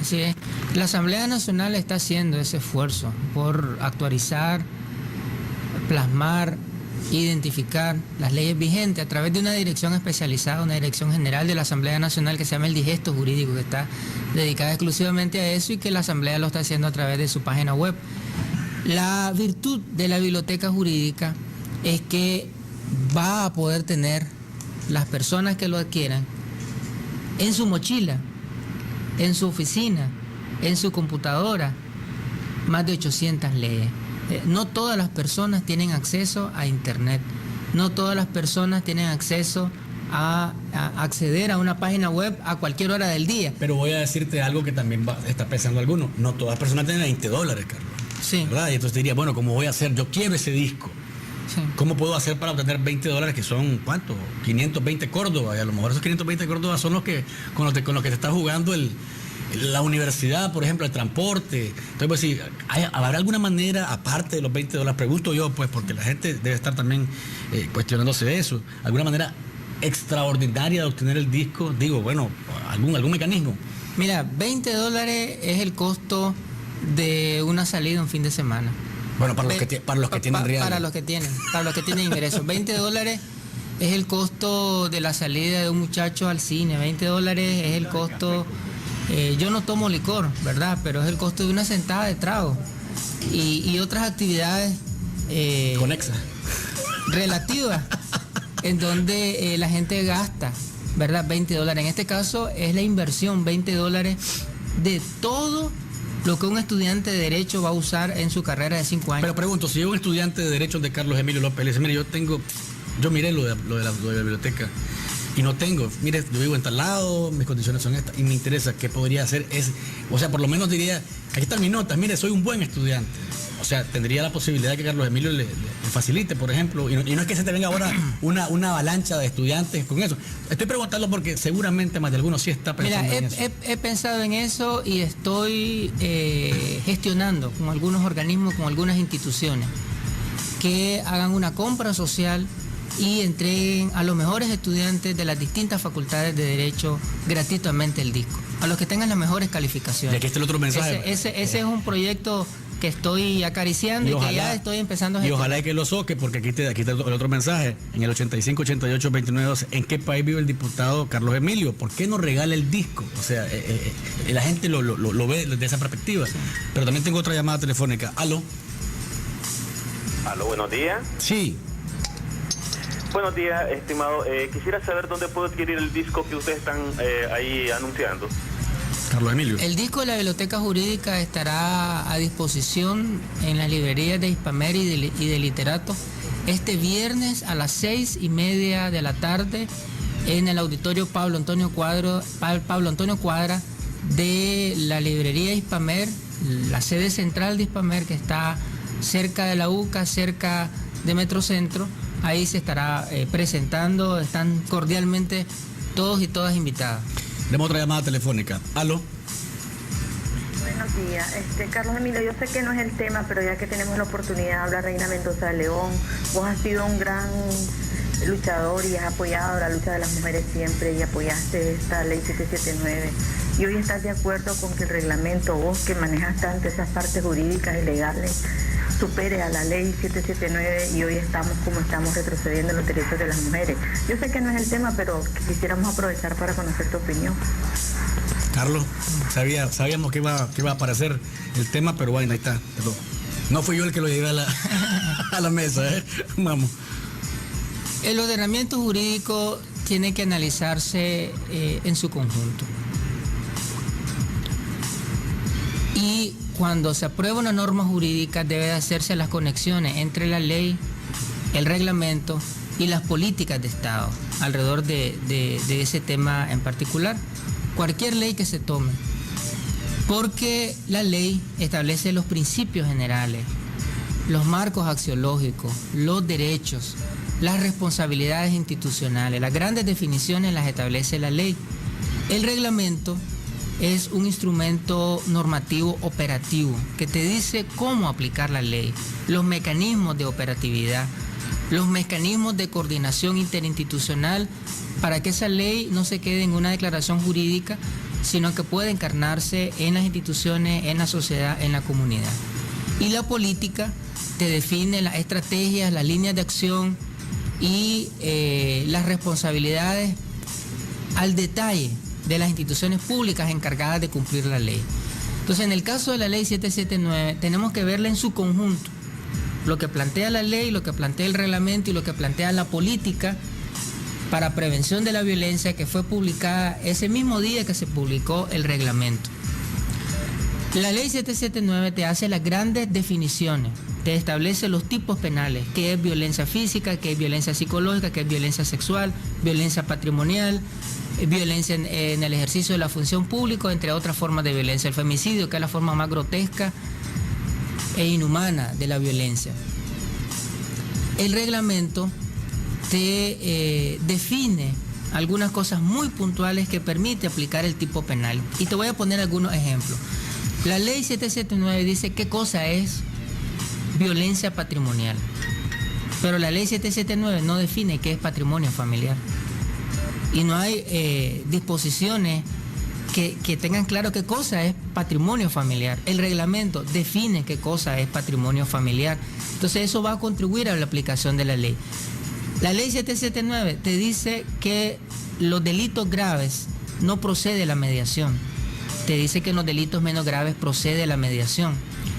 Así es. La Asamblea Nacional está haciendo ese esfuerzo por actualizar, plasmar identificar las leyes vigentes a través de una dirección especializada, una dirección general de la Asamblea Nacional que se llama el Digesto Jurídico, que está dedicada exclusivamente a eso y que la Asamblea lo está haciendo a través de su página web. La virtud de la biblioteca jurídica es que va a poder tener las personas que lo adquieran en su mochila, en su oficina, en su computadora, más de 800 leyes. No todas las personas tienen acceso a Internet, no todas las personas tienen acceso a acceder a una página web a cualquier hora del día. Pero voy a decirte algo que también está pensando alguno. No todas las personas tienen $20, Carlos. Sí. ¿Verdad? Y entonces diría, bueno, ¿cómo voy a hacer? Yo quiero ese disco. Sí. ¿Cómo puedo hacer para obtener $20 que son, ¿cuánto? 520 Córdoba. Y a lo mejor esos 520 Córdoba son los que con los que te está jugando la universidad, por ejemplo, el transporte. Entonces, pues sí, ¿habrá alguna manera, aparte de los $20, pregunto yo, pues, porque la gente debe estar también cuestionándose de eso, alguna manera extraordinaria de obtener el disco? Digo, bueno, algún mecanismo. Mira, $20 es el costo de una salida un fin de semana. Bueno, para los que tienen reales. Para los que tienen ingresos. $20 es el costo de la salida de un muchacho al cine. $20 es el costo... yo no tomo licor, ¿verdad? Pero es el costo de una sentada de trago. Y otras actividades... conexa. Relativas, en donde la gente gasta, ¿verdad? $20. En este caso es la inversión, $20 de todo lo que un estudiante de Derecho va a usar en su carrera de 5 años. Pero pregunto, si yo un estudiante de Derecho de Carlos Emilio López le dice, mire, yo miré lo de la biblioteca y no tengo, mire, yo vivo en tal lado, mis condiciones son estas y me interesa, ¿qué podría hacer? O sea, por lo menos diría, aquí están mis notas, mire, soy un buen estudiante. O sea, tendría la posibilidad que Carlos Emilio le facilite, por ejemplo, y no es que se te venga ahora una avalancha de estudiantes con eso. Estoy preguntando porque seguramente más de alguno sí está pensando en eso. He pensado en eso y estoy gestionando con algunos organismos, con algunas instituciones, que hagan una compra social y entreguen a los mejores estudiantes de las distintas facultades de Derecho gratuitamente el disco, a los que tengan las mejores calificaciones. Y aquí está el otro mensaje. Ese es un proyecto que estoy acariciando y que ya estoy empezando a gestionar. Y ojalá que lo soque, porque aquí está el otro mensaje, en el 85, 88, 29, ¿en qué país vive el diputado Carlos Emilio? ¿Por qué no regala el disco? O sea, la gente lo ve desde esa perspectiva. Sí. Pero también tengo otra llamada telefónica. ¿Aló? ¿Aló, buenos días? Sí. Buenos días, estimado. Quisiera saber dónde puedo adquirir el disco que ustedes están ahí anunciando. Carlos Emilio. El disco de la Biblioteca Jurídica estará a disposición en las librerías de Hispamer y de Literato este viernes a las 6:30 de la tarde en el auditorio Pablo Antonio Cuadra de la librería Hispamer, la sede central de Hispamer, que está cerca de la UCA, cerca de Metrocentro. Ahí se estará presentando, están cordialmente todos y todas invitadas. Tenemos otra llamada telefónica. ¿Aló? Buenos días. Carlos Emilio, yo sé que no es el tema, pero ya que tenemos la oportunidad de hablar, Reina Mendoza de León, vos has sido un gran luchador y has apoyado la lucha de las mujeres siempre y apoyaste esta ley 779. Y hoy estás de acuerdo con que el reglamento, vos que manejas tanto esas partes jurídicas y legales, supere a la ley 779 y hoy estamos como estamos retrocediendo en los derechos de las mujeres. Yo sé que no es el tema, pero quisiéramos aprovechar para conocer tu opinión. Carlos, sabíamos que iba a aparecer el tema, pero bueno, ahí está. No fui yo el que lo llevé a la mesa, Vamos. El ordenamiento jurídico tiene que analizarse en su conjunto. Y cuando se aprueba una norma jurídica debe de hacerse las conexiones entre la ley, el reglamento y las políticas de Estado alrededor de ese tema en particular. Cualquier ley que se tome, porque la ley establece los principios generales, los marcos axiológicos, los derechos, las responsabilidades institucionales, las grandes definiciones las establece la ley. El reglamento es un instrumento normativo operativo que te dice cómo aplicar la ley, los mecanismos de operatividad, los mecanismos de coordinación interinstitucional para que esa ley no se quede en una declaración jurídica, sino que pueda encarnarse en las instituciones, en la sociedad, en la comunidad. Y la política te define las estrategias, las líneas de acción y las responsabilidades al detalle de las instituciones públicas encargadas de cumplir la ley. Entonces, en el caso de la ley 779, tenemos que verla en su conjunto. Lo que plantea la ley, lo que plantea el reglamento y lo que plantea la política para prevención de la violencia, que fue publicada ese mismo día que se publicó el reglamento. La ley 779 te hace las grandes definiciones, te establece los tipos penales, qué es violencia física, qué es violencia psicológica, qué es violencia sexual, violencia patrimonial, violencia en el ejercicio de la función pública, entre otras formas de violencia. El femicidio, que es la forma más grotesca e inhumana de la violencia. El reglamento te define algunas cosas muy puntuales que permite aplicar el tipo penal. Y te voy a poner algunos ejemplos. La ley 779 dice qué cosa es violencia patrimonial, pero la ley 779 no define qué es patrimonio familiar. Y no hay disposiciones que tengan claro qué cosa es patrimonio familiar. El reglamento define qué cosa es patrimonio familiar. Entonces eso va a contribuir a la aplicación de la ley. La ley 779 te dice que los delitos graves no procede la mediación. Te dice que en los delitos menos graves procede la mediación.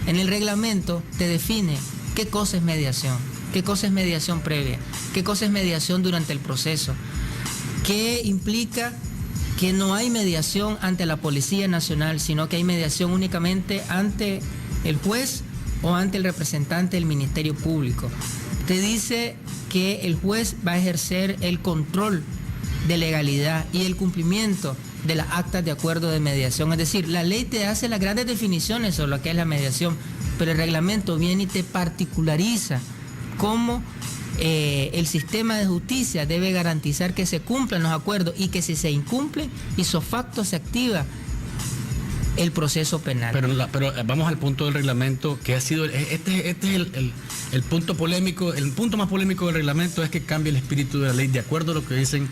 En el reglamento te define qué cosa es mediación, qué cosa es mediación previa, qué cosa es mediación durante el proceso, qué implica que no hay mediación ante la Policía Nacional, sino que hay mediación únicamente ante el juez o ante el representante del Ministerio Público. Te dice que el juez va a ejercer el control de legalidad y el cumplimiento de las actas de acuerdo de mediación. Es decir, la ley te hace las grandes definiciones sobre lo que es la mediación, pero el reglamento viene y te particulariza cómo el sistema de justicia debe garantizar que se cumplan los acuerdos y que si se incumple, ipso facto se activa el proceso penal. Pero vamos al punto del reglamento, que ha sido, este es el punto polémico, el punto más polémico del reglamento es que cambia el espíritu de la ley de acuerdo a lo que dicen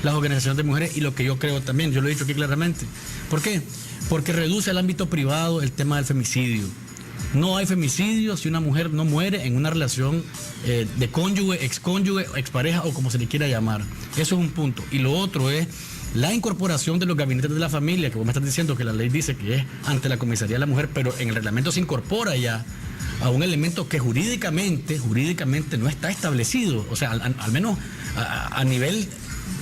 las organizaciones de mujeres y lo que yo creo también, yo lo he dicho aquí claramente. ¿Por qué? Porque reduce al ámbito privado el tema del femicidio. No hay femicidio si una mujer no muere en una relación de cónyuge, excónyuge, expareja o como se le quiera llamar. Eso es un punto. Y lo otro es la incorporación de los gabinetes de la familia, que vos me estás diciendo que la ley dice que es ante la comisaría de la mujer, pero en el reglamento se incorpora ya a un elemento que jurídicamente no está establecido. O sea, al menos a nivel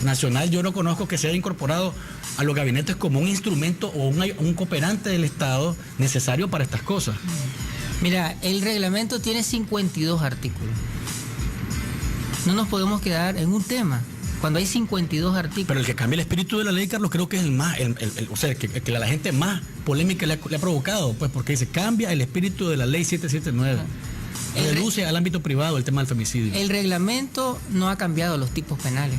nacional yo no conozco que se haya incorporado a los gabinetes como un instrumento o un cooperante del Estado necesario para estas cosas. Mira, el reglamento tiene 52 artículos. No nos podemos quedar en un tema cuando hay 52 artículos. Pero el que cambia el espíritu de la ley, Carlos, creo que es el más, o sea, que la gente más polémica le ha provocado, pues porque dice, cambia el espíritu de la ley 779. Reduce al ámbito privado el tema del femicidio. El reglamento no ha cambiado los tipos penales.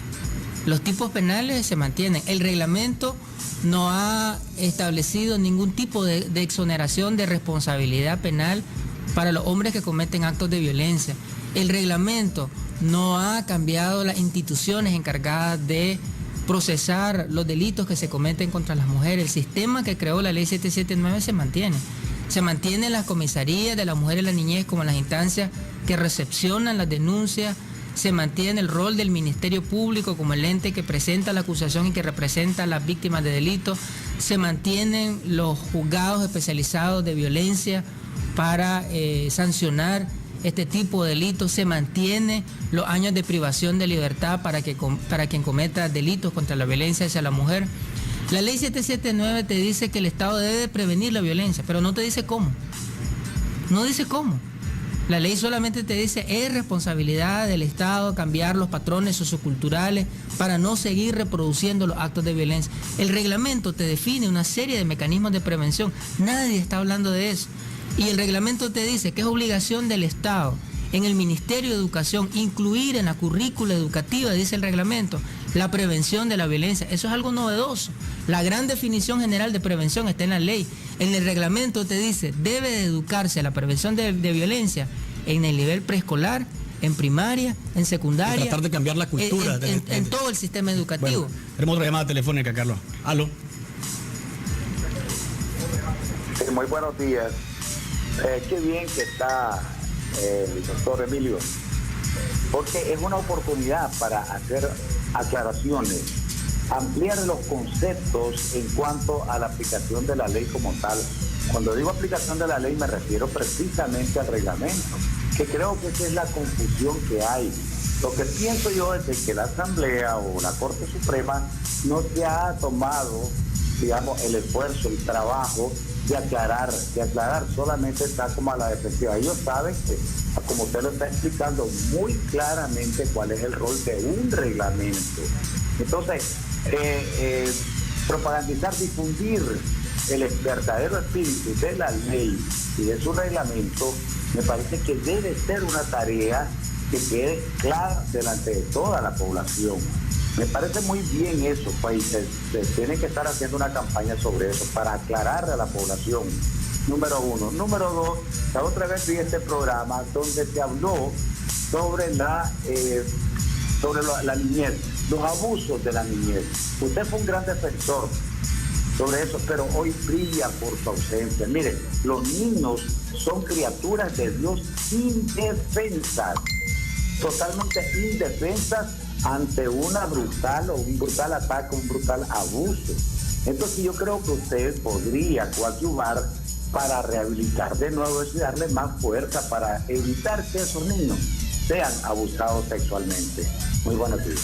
Los tipos penales se mantienen. El reglamento no ha establecido ningún tipo de exoneración de responsabilidad penal para los hombres que cometen actos de violencia. El reglamento no ha cambiado las instituciones encargadas de procesar los delitos que se cometen contra las mujeres. El sistema que creó la ley 779 se mantiene. Se mantienen las comisarías de la mujer y la niñez como las instancias que recepcionan las denuncias. Se mantiene el rol del Ministerio Público como el ente que presenta la acusación y que representa a las víctimas de delitos. Se mantienen los juzgados especializados de violencia para sancionar este tipo de delitos. Se mantiene los años de privación de libertad para quien cometa delitos contra la violencia hacia la mujer. La ley 779 te dice que el Estado debe prevenir la violencia, pero no te dice cómo. No dice cómo. La ley solamente te dice, es responsabilidad del Estado cambiar los patrones socioculturales para no seguir reproduciendo los actos de violencia. El reglamento te define una serie de mecanismos de prevención. Nadie está hablando de eso. Y el reglamento te dice que es obligación del Estado, en el Ministerio de Educación, incluir en la currícula educativa, dice el reglamento, la prevención de la violencia. Eso es algo novedoso. La gran definición general de prevención está en la ley. En el reglamento te dice, debe de educarse a la prevención de violencia en el nivel preescolar, en primaria, en secundaria. Y tratar de cambiar la cultura. En todo el sistema educativo. Bueno, tenemos otra llamada telefónica, Carlos. Aló. Muy buenos días. Qué bien que está doctor Emilio, porque es una oportunidad para hacer aclaraciones, ampliar los conceptos en cuanto a la aplicación de la ley como tal. Cuando digo aplicación de la ley me refiero precisamente al reglamento, que creo que esa es la confusión que hay. Lo que pienso yo es de que la Asamblea o la Corte Suprema no se ha tomado, digamos, el esfuerzo, el trabajo de aclarar, solamente está como a la defensiva. Ellos saben que, como usted lo está explicando muy claramente, cuál es el rol de un reglamento. Entonces, propagandizar, difundir el verdadero espíritu de la ley y de su reglamento, me parece que debe ser una tarea que quede clara delante de toda la población. Me parece muy bien eso, pues, se tiene que estar haciendo una campaña sobre eso para aclararle a la población, número uno. Número dos, la otra vez vi este programa donde se habló sobre la niñez, los abusos de la niñez. Usted fue un gran defensor sobre eso, pero hoy brilla por su ausencia. Mire, los niños son criaturas de Dios indefensas, totalmente indefensas ante un brutal ataque, un brutal abuso. Entonces yo creo que usted podría coadyuvar para rehabilitar de nuevo eso y darle más fuerza para evitar que esos niños sean abusados sexualmente. Muy buenos días.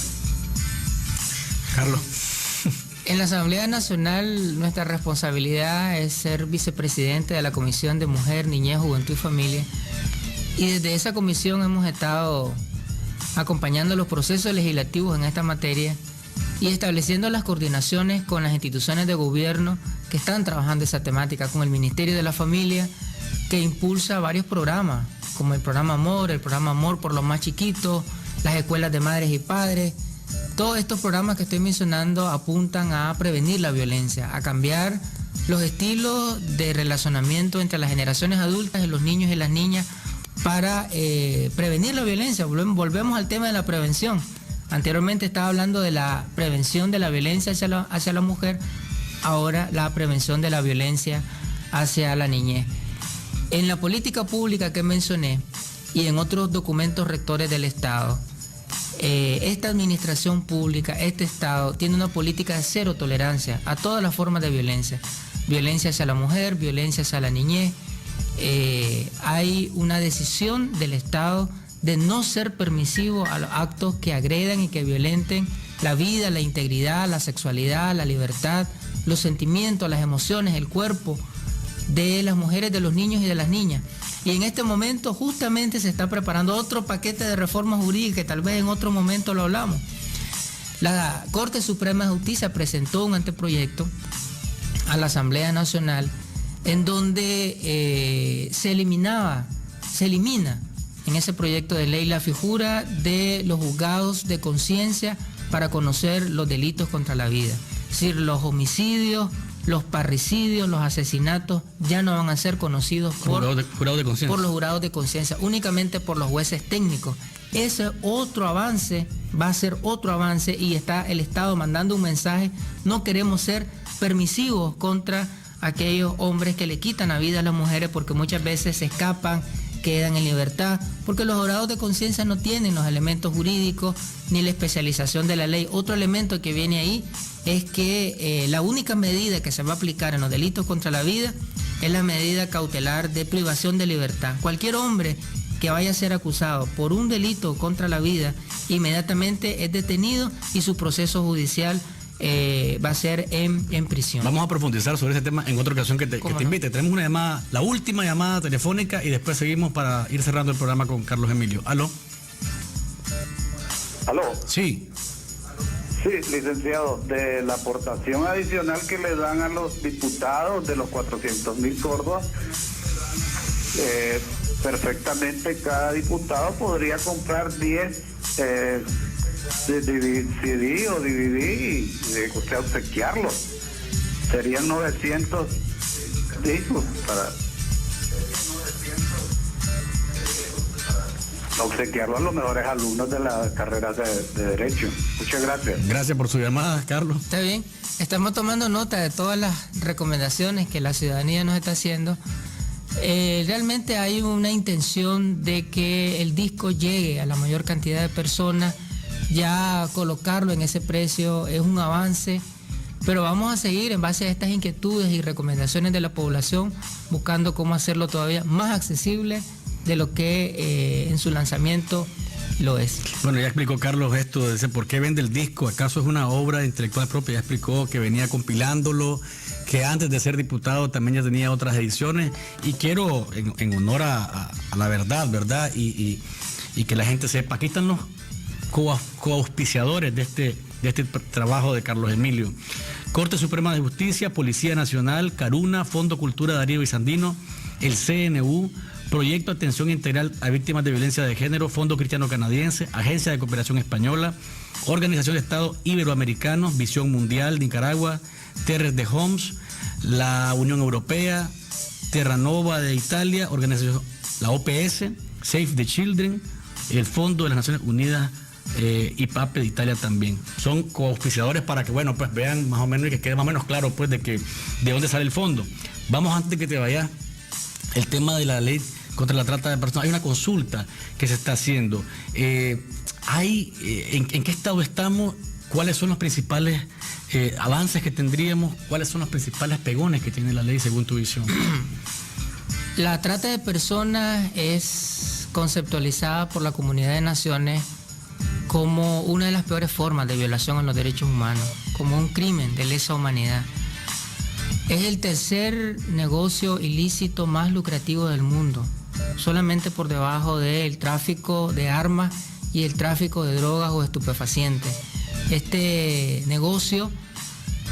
Carlos. En la Asamblea Nacional nuestra responsabilidad es ser vicepresidente de la Comisión de Mujer, Niñez, Juventud y Familia, y desde esa comisión hemos estado acompañando los procesos legislativos en esta materia y estableciendo las coordinaciones con las instituciones de gobierno que están trabajando esa temática, con el Ministerio de la Familia, que impulsa varios programas, como el programa Amor por los más chiquitos, las escuelas de madres y padres. Todos estos programas que estoy mencionando apuntan a prevenir la violencia, a cambiar los estilos de relacionamiento entre las generaciones adultas y los niños y las niñas para prevenir la violencia. Volvemos al tema de la prevención. Anteriormente estaba hablando de la prevención de la violencia hacia la mujer, ahora la prevención de la violencia hacia la niñez. En la política pública que mencioné y en otros documentos rectores del Estado, esta administración pública, este Estado, tiene una política de cero tolerancia a todas las formas de violencia. Violencia hacia la mujer, violencia hacia la niñez. Hay una decisión del Estado de no ser permisivo a los actos que agredan y que violenten la vida, la integridad, la sexualidad, la libertad, los sentimientos, las emociones, el cuerpo de las mujeres, de los niños y de las niñas. Y en este momento justamente se está preparando otro paquete de reformas jurídicas que tal vez en otro momento lo hablamos. La Corte Suprema de Justicia presentó un anteproyecto a la Asamblea Nacional en donde se elimina en ese proyecto de ley la figura de los juzgados de conciencia para conocer los delitos contra la vida. Es decir, los homicidios, los parricidios, los asesinatos ya no van a ser conocidos por los jurados de conciencia, únicamente por los jueces técnicos. Ese otro avance va a ser otro avance y está el Estado mandando un mensaje: no queremos ser permisivos contra aquellos hombres que le quitan la vida a las mujeres porque muchas veces se escapan, quedan en libertad, porque los jurados de conciencia no tienen los elementos jurídicos ni la especialización de la ley. Otro elemento que viene ahí es que la única medida que se va a aplicar en los delitos contra la vida es la medida cautelar de privación de libertad. Cualquier hombre que vaya a ser acusado por un delito contra la vida inmediatamente es detenido y su proceso judicial va a ser en prisión. Vamos a profundizar sobre ese tema en otra ocasión que te invite. Tenemos una llamada, la última llamada telefónica, y después seguimos para ir cerrando el programa con Carlos Emilio. ¿Aló? ¿Aló? Sí. Sí, licenciado, de la aportación adicional que le dan a los diputados de los 400.000 córdobas, perfectamente cada diputado podría comprar 10 CD o DVD y usted obsequiarlo. Serían 900 discos para obsequiarlo a los mejores alumnos de las carreras de Derecho. Muchas gracias. Gracias por su llamada, Carlos. Está bien. Estamos tomando nota de todas las recomendaciones que la ciudadanía nos está haciendo. Realmente hay una intención de que el disco llegue a la mayor cantidad de personas. Ya colocarlo en ese precio es un avance, pero vamos a seguir en base a estas inquietudes y recomendaciones de la población, buscando cómo hacerlo todavía más accesible de lo que en su lanzamiento lo es. Bueno, ya explicó Carlos esto, de por qué vende el disco, acaso es una obra intelectual propia, ya explicó que venía compilándolo, que antes de ser diputado también ya tenía otras ediciones, y quiero, en honor a la verdad, y que la gente sepa, aquí están los coauspiciadores de este trabajo de Carlos Emilio: Corte Suprema de Justicia, Policía Nacional, Caruna, Fondo Cultura Darío Sandino, el CNU, Proyecto Atención Integral a Víctimas de Violencia de Género, Fondo Cristiano Canadiense, Agencia de Cooperación Española, Organización de Estados Iberoamericanos, Visión Mundial, Nicaragua, Terres de Homs, la Unión Europea, Terranova de Italia, Organización, la OPS, Save the Children, el Fondo de las Naciones Unidas, y PAPE de Italia también. Son coauspiciadores para que, bueno, pues vean más o menos y que quede más o menos claro, pues, de dónde sale el fondo. Vamos, antes de que te vayas, el tema de la ley contra la trata de personas. Hay una consulta que se está haciendo. ¿En qué estado estamos? ¿Cuáles son los principales avances que tendríamos? ¿Cuáles son los principales pegones que tiene la ley según tu visión? La trata de personas es conceptualizada por la Comunidad de Naciones como una de las peores formas de violación a los derechos humanos, como un crimen de lesa humanidad. Es el tercer negocio ilícito más lucrativo del mundo, solamente por debajo del tráfico de armas y el tráfico de drogas o estupefacientes. Este negocio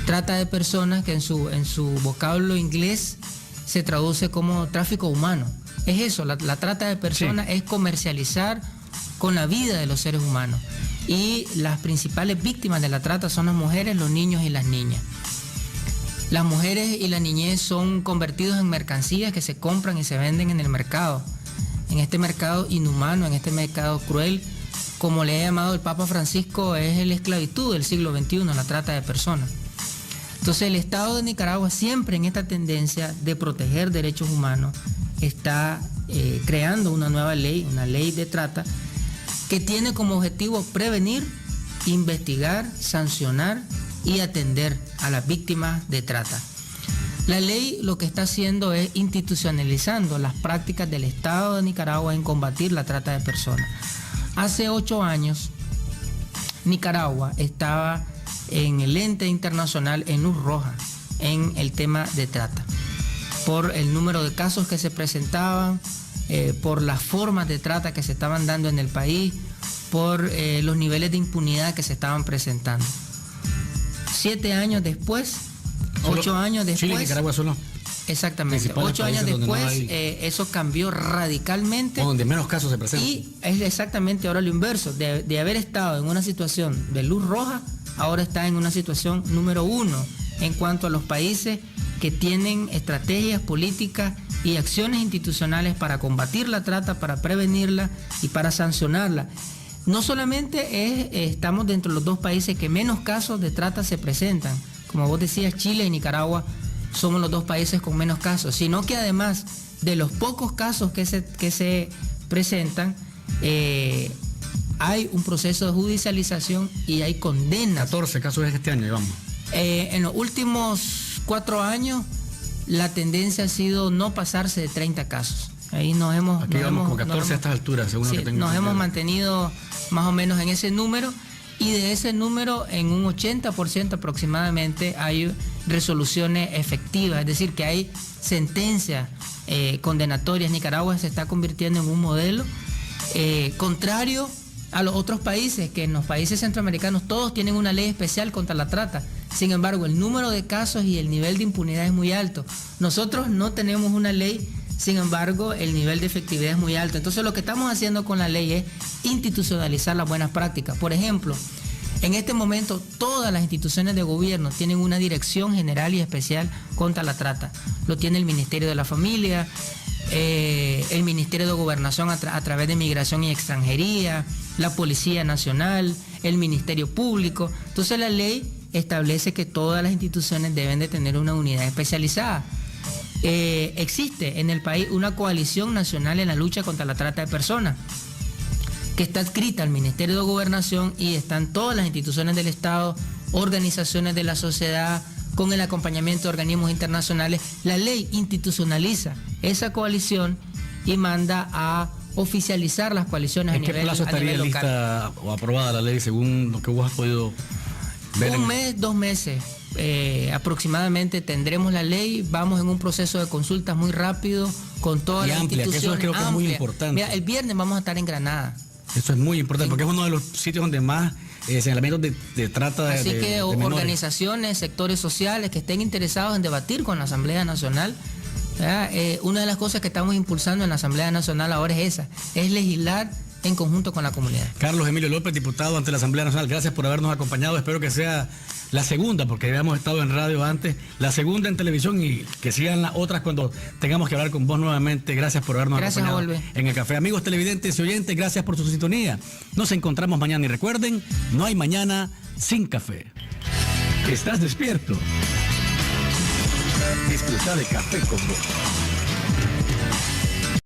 trata de personas que en su vocablo inglés se traduce como tráfico humano. Es eso, la trata de personas es comercializar con la vida de los seres humanos. Y las principales víctimas de la trata son las mujeres, los niños y las niñas. Las mujeres y la niñez son convertidos en mercancías que se compran y se venden en el mercado. En este mercado inhumano, en este mercado cruel, como le ha llamado el Papa Francisco, es la esclavitud del siglo XXI, la trata de personas. Entonces el Estado de Nicaragua, siempre en esta tendencia de proteger derechos humanos, está creando una nueva ley, una ley de trata, que tiene como objetivo prevenir, investigar, sancionar y atender a las víctimas de trata. La ley lo que está haciendo es institucionalizando las prácticas del Estado de Nicaragua en combatir la trata de personas. Hace 8 años, Nicaragua estaba en el ente internacional en luz roja en el tema de trata, por el número de casos que se presentaban, por las formas de trata que se estaban dando en el país, por los niveles de impunidad que se estaban presentando. 7 años después, 8 años después... Chile y Nicaragua son los... Exactamente, 8 años después eso cambió radicalmente. Donde menos casos se presentan. Y es exactamente ahora lo inverso, de haber estado en una situación de luz roja, ahora está en una situación número 1 en cuanto a los países que tienen estrategias políticas y acciones institucionales para combatir la trata, para prevenirla y para sancionarla. No solamente estamos dentro de los 2 países que menos casos de trata se presentan, como vos decías, Chile y Nicaragua somos los 2 países con menos casos, sino que además de los pocos casos que se presentan, hay un proceso de judicialización y hay condenas. 14 casos este año, digamos. En los últimos 4 años la tendencia ha sido no pasarse de 30 casos. Ahí nos hemos... Aquí vamos con 14 a estas alturas, según lo que tengo. Nos hemos mantenido más o menos en ese número, y de ese número en un 80% aproximadamente hay resoluciones efectivas, es decir, que hay sentencias condenatorias. Nicaragua se está convirtiendo en un modelo contrario a los otros países, que en los países centroamericanos todos tienen una ley especial contra la trata. Sin embargo, el número de casos y el nivel de impunidad es muy alto. Nosotros no tenemos una ley, sin embargo, el nivel de efectividad es muy alto. Entonces, lo que estamos haciendo con la ley es institucionalizar las buenas prácticas. Por ejemplo, en este momento todas las instituciones de gobierno tienen una dirección general y especial contra la trata. Lo tiene el Ministerio de la Familia, el Ministerio de Gobernación a través de Migración y Extranjería, la Policía Nacional, el Ministerio Público. Entonces la ley establece que todas las instituciones deben de tener una unidad especializada. existe en el país una coalición nacional en la lucha contra la trata de personas, que está adscrita al Ministerio de Gobernación y están todas las instituciones del Estado, organizaciones de la sociedad, con el acompañamiento de organismos internacionales. La ley institucionaliza esa coalición y manda a oficializar las coaliciones a nivel local. ¿En qué plazo estaría lista o aprobada la ley según lo que vos has podido ver? Un mes, 2 meses aproximadamente tendremos la ley. Vamos en un proceso de consultas muy rápido con todas las instituciones. Eso creo que es muy importante. Mira, el viernes vamos a estar en Granada. Eso es muy importante porque es uno de los sitios donde más señalamientos de trata de Así que de organizaciones, sectores sociales que estén interesados en debatir con la Asamblea Nacional. Una de las cosas que estamos impulsando en la Asamblea Nacional ahora es esa, es legislar en conjunto con la comunidad. Carlos Emilio López, diputado ante la Asamblea Nacional, gracias por habernos acompañado. Espero que sea la segunda, porque habíamos estado en radio antes, la segunda en televisión y que sigan las otras cuando tengamos que hablar con vos nuevamente. Gracias por habernos acompañado en el café. Amigos televidentes y oyentes, gracias por su sintonía. Nos encontramos mañana y recuerden, no hay mañana sin café. ¿Estás despierto? Disfruta de café con vos.